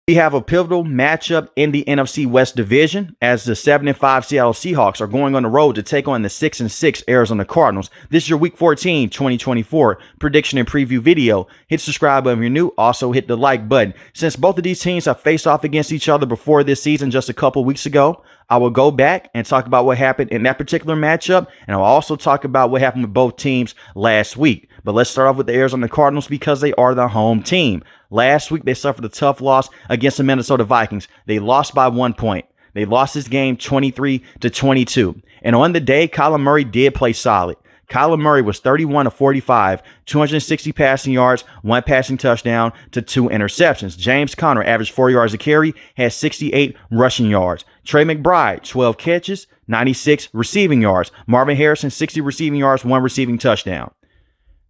We have a pivotal matchup in the NFC West Division as the 7-5 Seattle Seahawks are going on the road to take on the 6-6 Arizona Cardinals. This is your Week 14, 2024 prediction and preview video. Hit subscribe if you're new. Also hit the like button. Since both of these teams have faced off against each other before this season just a couple weeks ago, I will go back and talk about what happened in that particular matchup, and I'll also talk about what happened with both teams last week. But let's start off with the Arizona Cardinals because they are the home team. Last week, they suffered a tough loss against the Minnesota Vikings. They lost by 1 point. They lost this game 23-22. And on the day, Kyler Murray did play solid. Kyler Murray was 31 of 45, 260 passing yards, 1 passing touchdown to 2 interceptions. James Conner averaged 4 yards a carry, had 68 rushing yards. Trey McBride, 12 catches, 96 receiving yards. Marvin Harrison, 60 receiving yards, 1 receiving touchdown.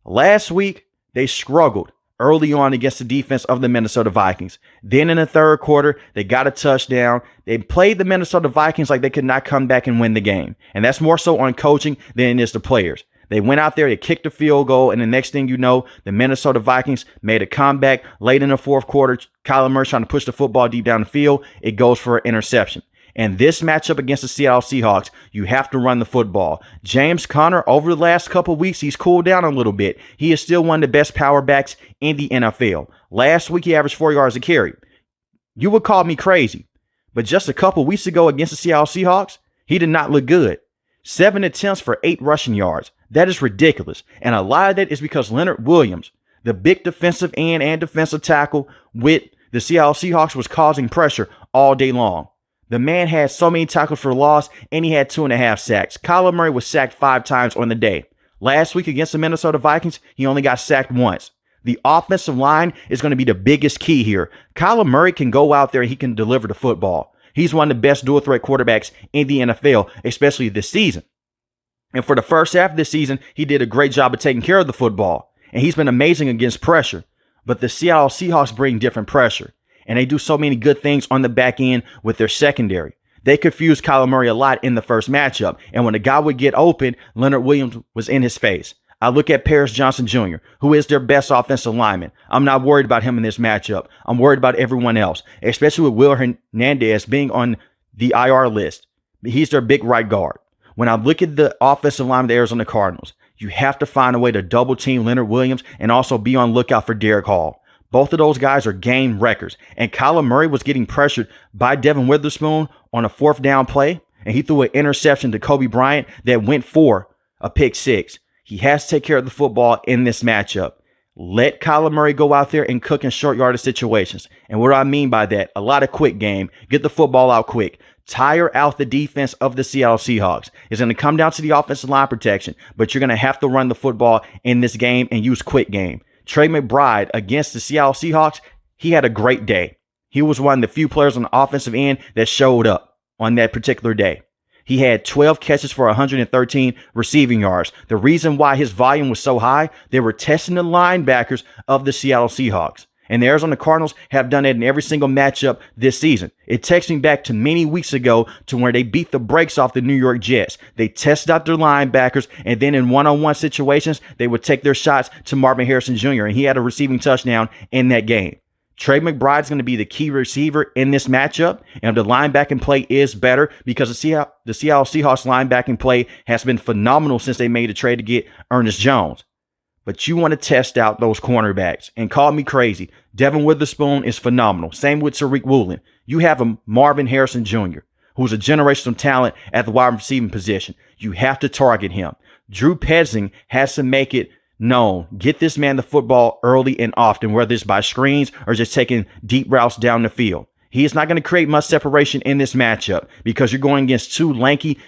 Last week, they struggled early on against the defense of the Minnesota Vikings. Then in the third quarter, they got a touchdown. They played the Minnesota Vikings like they could not come back and win the game. And that's more so on coaching than it is the players. They went out there, they kicked a field goal, and the next thing you know, the Minnesota Vikings made a comeback late in the fourth quarter. Kyler Murray trying to push the football deep down the field. It goes for an interception. And this matchup against the Seattle Seahawks, you have to run the football. James Conner, over the last couple of weeks, he's cooled down a little bit. He is still one of the best power backs in the NFL. Last week, he averaged 4 yards a carry. You would call me crazy, but just a couple weeks ago against the Seattle Seahawks, he did not look good. 7 attempts for 8 rushing yards. That is ridiculous. And a lot of that is because Leonard Williams, the big defensive end and defensive tackle with the Seattle Seahawks, was causing pressure all day long. The man had so many tackles for loss, and he had 2.5 sacks. Kyler Murray was sacked 5 times on the day. Last week against the Minnesota Vikings, he only got sacked once. The offensive line is going to be the biggest key here. Kyler Murray can go out there and he can deliver the football. He's one of the best dual-threat quarterbacks in the NFL, especially this season. And for the first half of this season, he did a great job of taking care of the football. And he's been amazing against pressure. But the Seattle Seahawks bring different pressure. And they do so many good things on the back end with their secondary. They confused Kyler Murray a lot in the first matchup. And when the guy would get open, Leonard Williams was in his face. I look at Paris Johnson Jr., who is their best offensive lineman. I'm not worried about him in this matchup. I'm worried about everyone else, especially with Will Hernandez being on the IR list. He's their big right guard. When I look at the offensive line of the Arizona Cardinals, you have to find a way to double team Leonard Williams and also be on lookout for Derek Hall. Both of those guys are game wreckers. And Kyler Murray was getting pressured by Devin Witherspoon on a 4th down play. And he threw an interception to Kobe Bryant that went for a pick 6. He has to take care of the football in this matchup. Let Kyler Murray go out there and cook in short yardage situations. And what do I mean by that? A lot of quick game. Get the football out quick. Tire out the defense of the Seattle Seahawks. It's going to come down to the offensive line protection. But you're going to have to run the football in this game and use quick game. Trey McBride against the Seattle Seahawks, he had a great day. He was one of the few players on the offensive end that showed up on that particular day. He had 12 catches for 113 receiving yards. The reason why his volume was so high, they were testing the linebackers of the Seattle Seahawks. And the Arizona Cardinals have done it in every single matchup this season. It takes me back to many weeks ago to where they beat the brakes off the New York Jets. They tested out their linebackers, and then in one-on-one situations, they would take their shots to Marvin Harrison Jr., and he had a receiving touchdown in that game. Trey McBride is going to be the key receiver in this matchup, and the linebacking play is better because the Seattle Seahawks linebacking play has been phenomenal since they made a trade to get Ernest Jones. But you want to test out those cornerbacks. And call me crazy, Devin Witherspoon is phenomenal. Same with Tariq Woolen. You have a Marvin Harrison Jr., who's a generational talent at the wide receiving position. You have to target him. Drew Petzing has to make it known. Get this man the football early and often, whether it's by screens or just taking deep routes down the field. He is not going to create much separation in this matchup because you're going against 2 lanky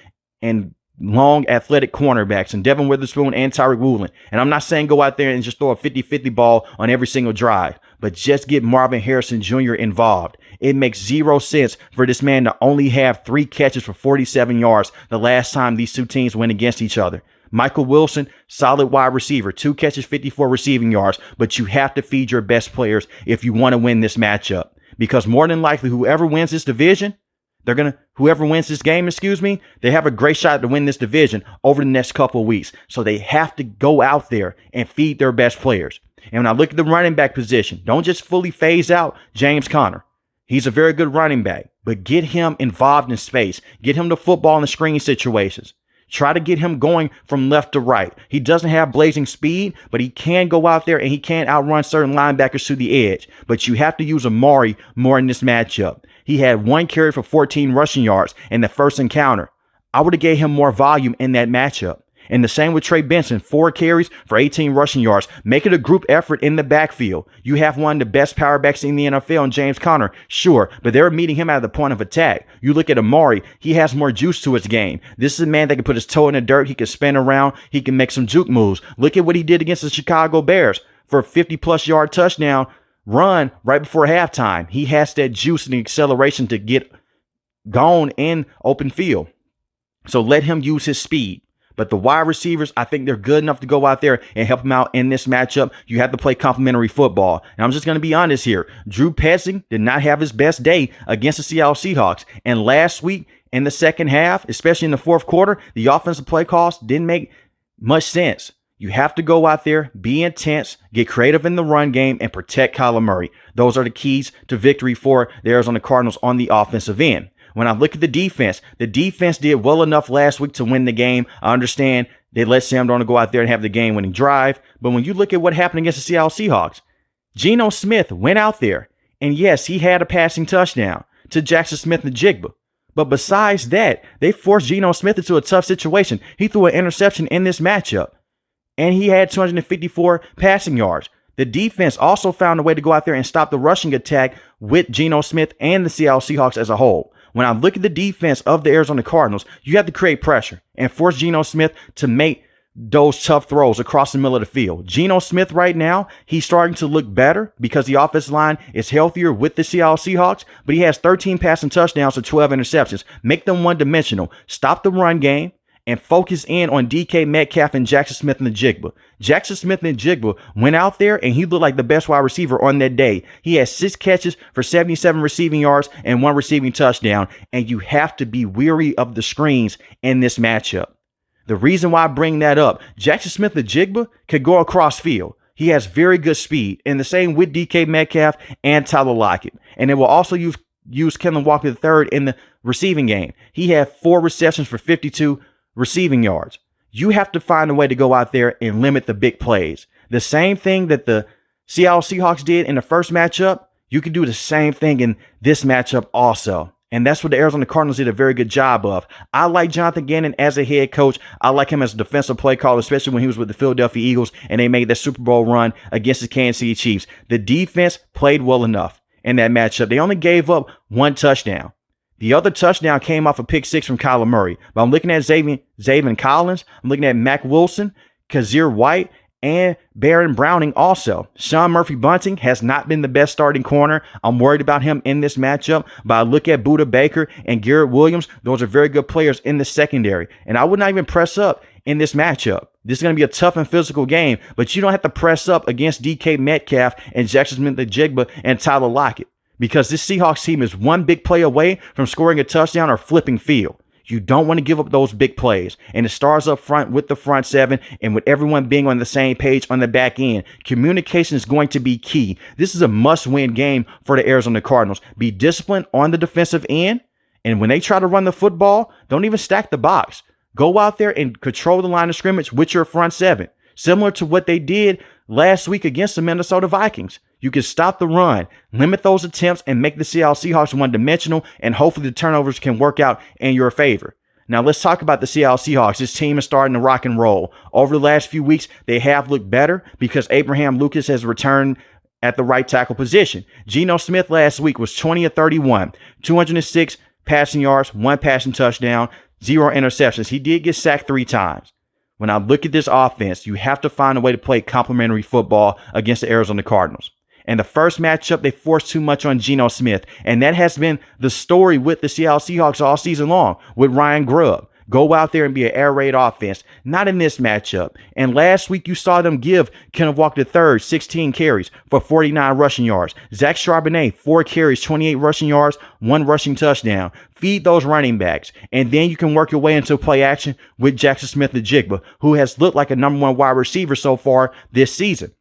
and long athletic cornerbacks and Devin Witherspoon and Tariq Woolen. And I'm not saying go out there and just throw a 50-50 ball on every single drive, but just get Marvin Harrison Jr. involved. It makes 0 sense for this man to only have 3 catches for 47 yards the last time these 2 teams went against each other. Michael Wilson, solid wide receiver, 2 catches, 54 receiving yards, but you have to feed your best players if you want to win this matchup. Because more than likely, whoever wins this division, whoever wins this game, they have a great shot to win this division over the next couple of weeks. So they have to go out there and feed their best players. And when I look at the running back position, don't just fully phase out James Conner. He's a very good running back, but get him involved in space. Get him the football in the screen situations. Try to get him going from left to right. He doesn't have blazing speed, but he can go out there and he can outrun certain linebackers to the edge. But you have to use Amari more in this matchup. He had 1 carry for 14 rushing yards in the first encounter. I would have gave him more volume in that matchup. And the same with Trey Benson, 4 carries for 18 rushing yards. Make it a group effort in the backfield. You have one of the best power backs in the NFL in James Conner, sure, but they're meeting him at the point of attack. You look at Amari, he has more juice to his game. This is a man that can put his toe in the dirt. He can spin around. He can make some juke moves. Look at what he did against the Chicago Bears for a 50-plus yard touchdown run right before halftime. He has that juice and the acceleration to get gone in open field. So let him use his speed. But the wide receivers, I think they're good enough to go out there and help him out in this matchup. You have to play complementary football. And I'm just going to be honest here. Drew Petzing did not have his best day against the Seattle Seahawks. And last week in the second half, especially in the fourth quarter, the offensive play calls didn't make much sense. You have to go out there, be intense, get creative in the run game, and protect Kyler Murray. Those are the keys to victory for the Arizona Cardinals on the offensive end. When I look at the defense did well enough last week to win the game. I understand they let Sam Darnold go out there and have the game-winning drive. But when you look at what happened against the Seattle Seahawks, Geno Smith went out there, and yes, he had a passing touchdown to Jackson Smith-Njigba. But besides that, they forced Geno Smith into a tough situation. He threw an interception in this matchup, and he had 254 passing yards. The defense also found a way to go out there and stop the rushing attack with Geno Smith and the Seattle Seahawks as a whole. When I look at the defense of the Arizona Cardinals, you have to create pressure and force Geno Smith to make those tough throws across the middle of the field. Geno Smith right now, he's starting to look better because the offensive line is healthier with the Seattle Seahawks, but he has 13 passing touchdowns to 12 interceptions. Make them one-dimensional. Stop the run game and focus in on DK Metcalf and Jackson Smith-Njigba. Jackson Smith-Njigba went out there and he looked like the best wide receiver on that day. He had 6 catches for 77 receiving yards and 1 receiving touchdown. And you have to be weary of the screens in this matchup. The reason why I bring that up, Jackson Smith-Njigba could go across field. He has very good speed, and the same with DK Metcalf and Tyler Lockett. And they will also use Kellen Walker III in the receiving game. He had 4 receptions for 52 receiving yards. You have to find a way to go out there and limit the big plays. The same thing that the Seattle Seahawks did in the first matchup, you can do the same thing in this matchup also. And that's what the Arizona Cardinals did a very good job of. I like Jonathan Gannon as a head coach. I like him as a defensive play caller, especially when he was with the Philadelphia Eagles and they made that Super Bowl run against the Kansas City Chiefs. The defense played well enough in that matchup. They only gave up 1 touchdown. The other touchdown came off a pick 6 from Kyler Murray. But I'm looking at Zaven Collins. I'm looking at Mac Wilson, Kazir White, and Baron Browning also. Sean Murphy-Bunting has not been the best starting corner. I'm worried about him in this matchup. But I look at Budda Baker and Garrett Williams. Those are very good players in the secondary. And I would not even press up in this matchup. This is going to be a tough and physical game. But you don't have to press up against DK Metcalf and Jackson Smith-Njigba and Tyler Lockett. Because this Seahawks team is one big play away from scoring a touchdown or flipping field. You don't want to give up those big plays. And it starts up front with the front 7 and with everyone being on the same page on the back end. Communication is going to be key. This is a must-win game for the Arizona Cardinals. Be disciplined on the defensive end. And when they try to run the football, don't even stack the box. Go out there and control the line of scrimmage with your front 7. Similar to what they did last week against the Minnesota Vikings. You can stop the run, limit those attempts, and make the Seattle Seahawks one-dimensional, and hopefully the turnovers can work out in your favor. Now, let's talk about the Seattle Seahawks. This team is starting to rock and roll. Over the last few weeks, they have looked better because Abraham Lucas has returned at the right tackle position. Geno Smith last week was 20 of 31, 206 passing yards, 1 passing touchdown, 0 interceptions. He did get sacked 3 times. When I look at this offense, you have to find a way to play complementary football against the Arizona Cardinals. And the first matchup, they forced too much on Geno Smith. And that has been the story with the Seattle Seahawks all season long with Ryan Grubb. Go out there and be an air raid offense. Not in this matchup. And last week, you saw them give Kenneth Walker III 16 carries for 49 rushing yards. Zach Charbonnet, 4 carries, 28 rushing yards, 1 rushing touchdown. Feed those running backs. And then you can work your way into play action with Jackson Smith-Njigba, who has looked like a #1 wide receiver so far this season.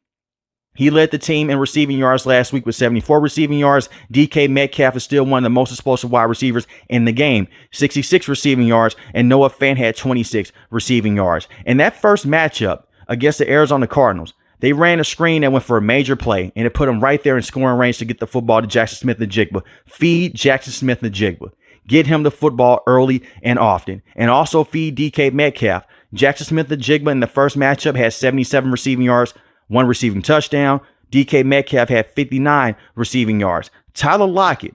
He led the team in receiving yards last week with 74 receiving yards. DK Metcalf is still one of the most explosive wide receivers in the game, 66 receiving yards, and Noah Fant had 26 receiving yards. In that first matchup against the Arizona Cardinals, they ran a screen that went for a major play, and it put him right there in scoring range to get the football to Jackson Smith-Njigba. Feed Jackson Smith-Njigba. Get him the football early and often. And also feed DK Metcalf. Jackson Smith-Njigba in the first matchup had 77 receiving yards, 1 receiving touchdown. DK Metcalf had 59 receiving yards. Tyler Lockett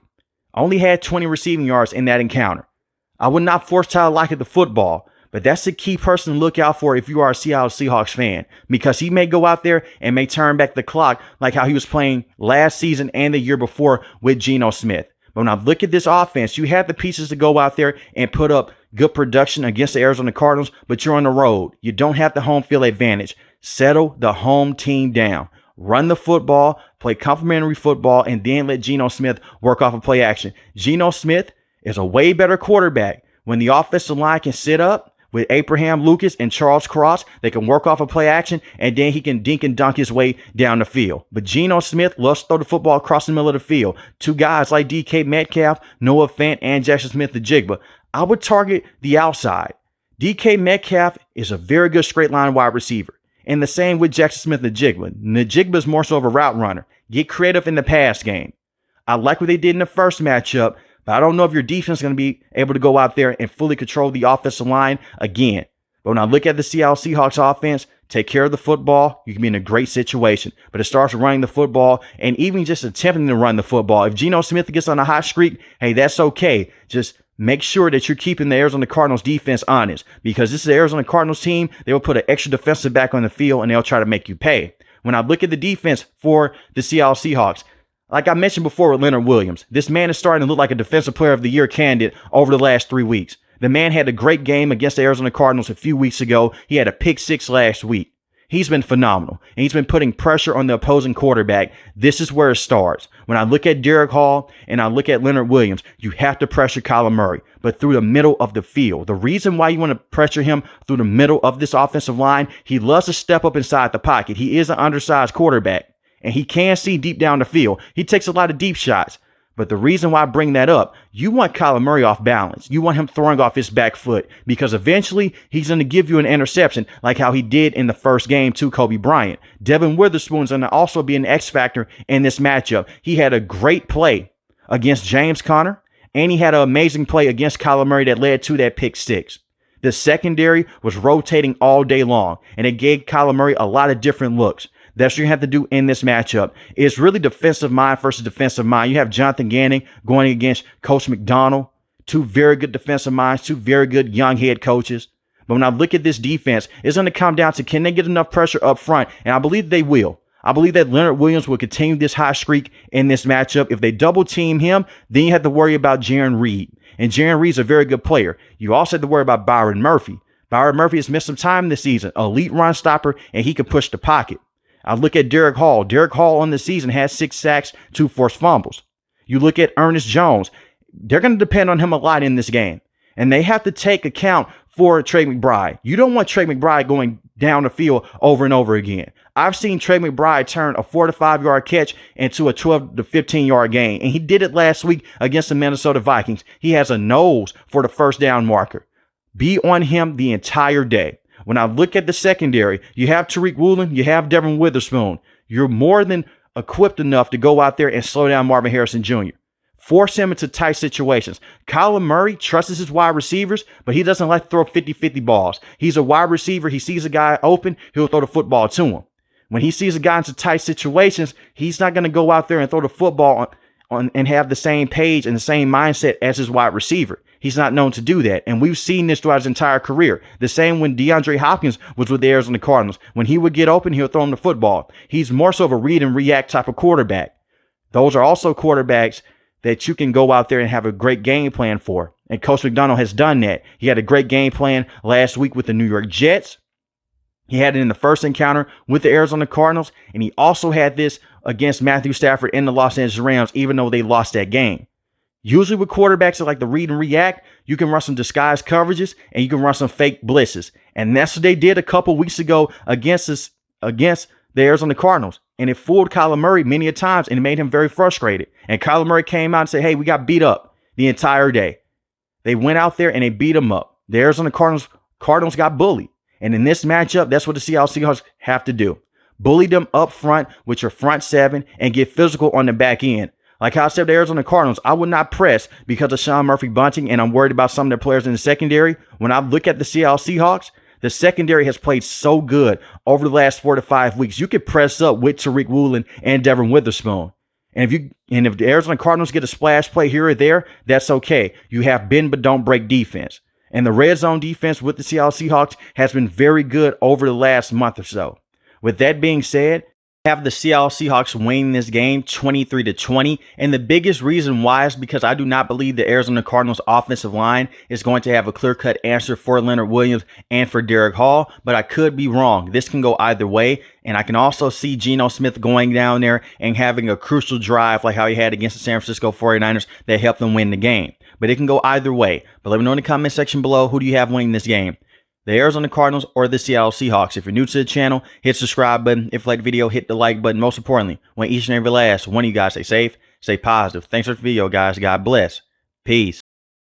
only had 20 receiving yards in that encounter. I would not force Tyler Lockett the football, but that's the key person to look out for if you are a Seattle Seahawks fan, because he may go out there and may turn back the clock like how he was playing last season and the year before with Geno Smith. But when I look at this offense, you have the pieces to go out there and put up good production against the Arizona Cardinals, but you're on the road. You don't have the home field advantage. Settle the home team down. Run the football, play complimentary football, and then let Geno Smith work off of play action. Geno Smith is a way better quarterback when the offensive line can sit up with Abraham Lucas and Charles Cross. They can work off of play action, and then he can dink and dunk his way down the field. But Geno Smith loves to throw the football across the middle of the field. Two guys like DK Metcalf, Noah Fant, and Jackson Smith-Njigba. I would target the outside. DK Metcalf is a very good straight line wide receiver. And the same with Jackson Smith-Njigba. Njigba is more so of a route runner. Get creative in the pass game. I like what they did in the first matchup, but I don't know if your defense is going to be able to go out there and fully control the offensive line again. But when I look at the Seattle Seahawks offense, take care of the football, you can be in a great situation. But it starts with running the football and even just attempting to run the football. If Geno Smith gets on a hot streak, hey, that's okay. Just make sure that you're keeping the Arizona Cardinals defense honest, because this is the Arizona Cardinals team. They will put an extra defensive back on the field and they'll try to make you pay. When I look at the defense for the Seattle Seahawks, like I mentioned before with Leonard Williams, this man is starting to look like a Defensive Player of the Year candidate over the last 3 weeks. The man had a great game against the Arizona Cardinals a few weeks ago. He had a pick 6 last week. He's been phenomenal, and he's been putting pressure on the opposing quarterback. This is where it starts. When I look at Derek Hall and I look at Leonard Williams, you have to pressure Kyler Murray, but through the middle of the field. The reason why you want to pressure him through the middle of this offensive line, he loves to step up inside the pocket. He is an undersized quarterback, and he can see deep down the field. He takes a lot of deep shots. But the reason why I bring that up, you want Kyler Murray off balance. You want him throwing off his back foot, because eventually he's going to give you an interception like how he did in the first game to Kobe Bryant. Devin Witherspoon's going to also be an X factor in this matchup. He had a great play against James Conner, and he had an amazing play against Kyler Murray that led to that pick 6. The secondary was rotating all day long, and it gave Kyler Murray a lot of different looks. That's what you have to do in this matchup. It's really defensive mind versus defensive mind. You have Jonathan Gannon going against Coach McDonald. 2 very good defensive minds, 2 very good young head coaches. But when I look at this defense, it's going to come down to, can they get enough pressure up front? And I believe they will. I believe that Leonard Williams will continue this hot streak in this matchup. If they double team him, then you have to worry about Jaron Reed. And Jaron Reed's a very good player. You also have to worry about Byron Murphy. Byron Murphy has missed some time this season. Elite run stopper, and he can push the pocket. I look at Derek Hall. Derek Hall on the season has 6 sacks, 2 forced fumbles. You look at Ernest Jones. They're going to depend on him a lot in this game. And they have to take account for Trey McBride. You don't want Trey McBride going down the field over and over again. I've seen Trey McBride turn a 4 to 5 yard catch into a 12 to 15 yard gain. And he did it last week against the Minnesota Vikings. He has a nose for the first down marker. Be on him the entire day. When I look at the secondary, you have Tariq Woolen, you have Devin Witherspoon. You're more than equipped enough to go out there and slow down Marvin Harrison Jr. Force him into tight situations. Kyler Murray trusts his wide receivers, but he doesn't like to throw 50-50 balls. He's a wide receiver. He sees a guy open, he'll throw the football to him. When he sees a guy into tight situations, he's not going to go out there and throw the football on and have the same page and the same mindset as his wide receiver. He's not known to do that. And we've seen this throughout his entire career. The same when DeAndre Hopkins was with the Arizona Cardinals. When he would get open, he'll throw him the football. He's more so of a read and react type of quarterback. Those are also quarterbacks that you can go out there and have a great game plan for. And Coach McDonald has done that. He had a great game plan last week with the New York Jets. He had it in the first encounter with the Arizona Cardinals. And he also had this against Matthew Stafford and the Los Angeles Rams, even though they lost that game. Usually with quarterbacks that like to read and react, you can run some disguised coverages and you can run some fake blitzes. And that's what they did a couple weeks ago against the Arizona Cardinals. And it fooled Kyler Murray many a times and it made him very frustrated. And Kyler Murray came out and said, hey, we got beat up the entire day. They went out there and they beat him up. The Arizona Cardinals got bullied. And in this matchup, that's what the Seattle Seahawks have to do. Bully them up front with your front seven and get physical on the back end. Like how I said, the Arizona Cardinals, I would not press because of Sean Murphy bunting, and I'm worried about some of their players in the secondary. When I look at the Seattle Seahawks, the secondary has played so good over the last 4 to 5 weeks. You could press up with Tariq Woolen and Devin Witherspoon. And if the Arizona Cardinals get a splash play here or there, that's okay. You have bend but don't break defense. And the red zone defense with the Seattle Seahawks has been very good over the last month or so. With that being said, I have the Seattle Seahawks winning this game 23-20. And the biggest reason why is because I do not believe the Arizona Cardinals offensive line is going to have a clear-cut answer for Leonard Williams and for Derek Hall. But I could be wrong. This can go either way. And I can also see Geno Smith going down there and having a crucial drive like how he had against the San Francisco 49ers that helped them win the game. But it can go either way. But let me know in the comment section below, who do you have winning this game? The Arizona Cardinals or the Seattle Seahawks? If you're new to the channel, hit the subscribe button. If you like the video, hit the like button. Most importantly, want each and every last one of you guys stay safe, stay positive. Thanks for the video, guys. God bless. Peace.